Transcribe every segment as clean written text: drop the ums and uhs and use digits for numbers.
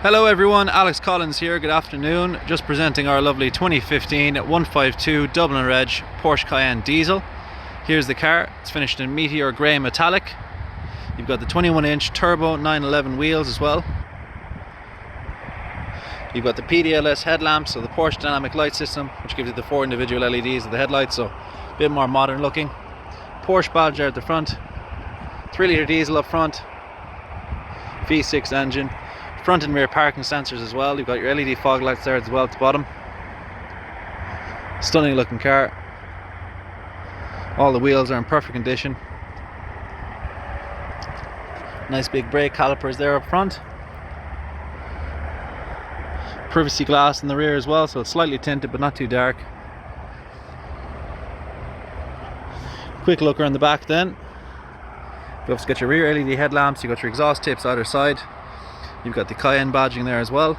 Hello everyone, Alex Collins here, good afternoon. Just presenting our lovely 2015 152 Dublin Reg Porsche Cayenne diesel. Here's the car, it's finished in Meteor Grey Metallic. You've got the 21-inch turbo 911 wheels as well. You've got the PDLS headlamps, so the Porsche dynamic light system, which gives you the 4 individual LEDs of the headlights, so a bit more modern looking. Porsche badge there at the front, 3-litre diesel up front, V6 engine. Front and rear parking sensors as well. You've got your LED fog lights there as well at the bottom. Stunning looking car. All the wheels are in perfect condition. Nice big brake calipers there up front. Privacy glass in the rear as well, so it's slightly tinted but not too dark. Quick look around the back then. You've also got your rear LED headlamps, you've got your exhaust tips either side. You've got the Cayenne badging there as well.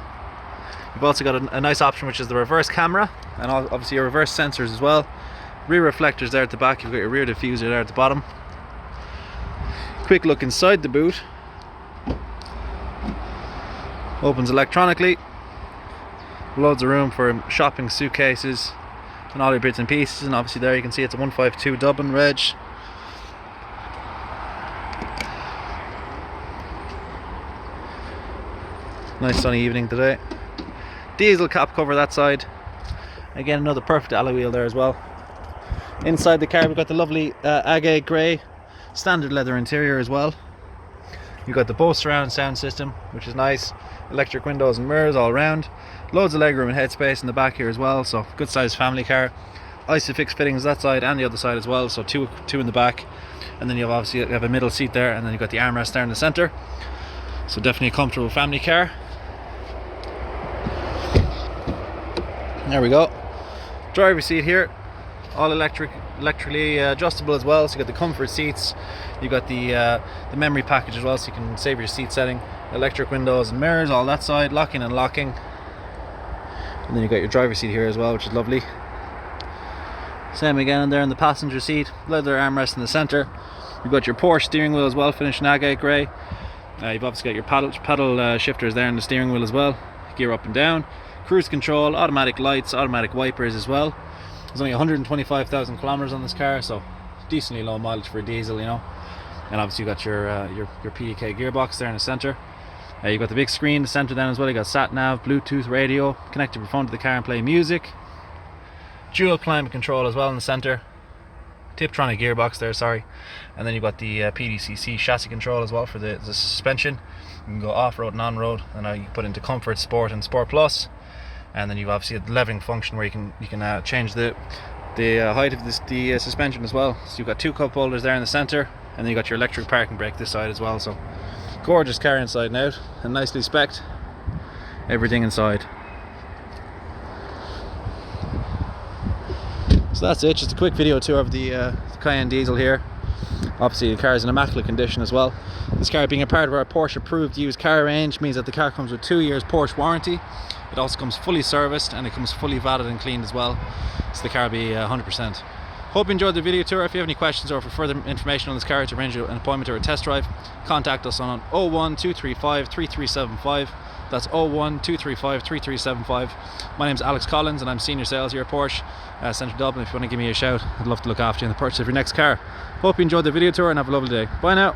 You've also got a nice option, which is the reverse camera, and obviously your reverse sensors as well. Rear reflectors there at the back. You've got your rear diffuser there at the bottom. Quick look inside the boot. Opens electronically. Loads of room for shopping suitcases and all your bits and pieces. And obviously there you can see it's a 152 Dublin Reg. Nice sunny evening today. Diesel cap cover that side. Again, another perfect alloy wheel there as well. Inside the car we've got the lovely agate grey standard leather interior as well. You've got the Bose surround sound system, which is nice. Electric windows and mirrors all around. Loads of legroom and headspace in the back here as well, so good sized family car. Isofix fittings that side and the other side as well, so two in the back. And then you obviously have a middle seat there, and then you've got the armrest there in the centre. So definitely a comfortable family car. There we go. Driver's seat here, all electrically adjustable as well. So you got the comfort seats, you got the memory package as well, so you can save your seat setting. Electric windows and mirrors, all that side, locking and locking. And then you got your driver's seat here as well, which is lovely. Same again in there in the passenger seat, leather armrest in the centre. You've got your Porsche steering wheel as well, finished in agate grey. You've obviously got your paddle shifters there in the steering wheel as well, gear up and down. Cruise control, automatic lights, automatic wipers as well. There's only 125,000 kilometers on this car, so decently low mileage for a diesel, you know. And obviously you got your PDK gearbox there in the centre. You've got the big screen in the centre then as well. You got sat nav, Bluetooth radio, connect your phone to the car and play music. Dual climate control as well in the centre. Tiptronic gearbox there, sorry. And then you've got the PDCC chassis control as well for the suspension. You can go off-road and on-road, and you can put into Comfort, Sport and Sport Plus. And then you've obviously a leveling function where you can change the height of the suspension as well. So you've got 2 cup holders there in the centre, and then you've got your electric parking brake this side as well. So gorgeous car inside and out, and nicely spec'd. Everything inside. So that's it, just a quick video tour of the Cayenne diesel here. Obviously the car is in immaculate condition as well. This car being a part of our Porsche Approved used car range means that the car comes with 2 years Porsche warranty. It also comes fully serviced, and it comes fully validated and cleaned as well, so the car will be 100%. Hope you enjoyed the video tour. If you have any questions or for further information on this car to arrange an appointment or a test drive, contact us on 01235 3375. That's 01235 3375. My name's Alex Collins and I'm senior sales here at Porsche Centre Dublin. If you want to give me a shout, I'd love to look after you in the purchase of your next car. Hope you enjoyed the video tour and have a lovely day. Bye now.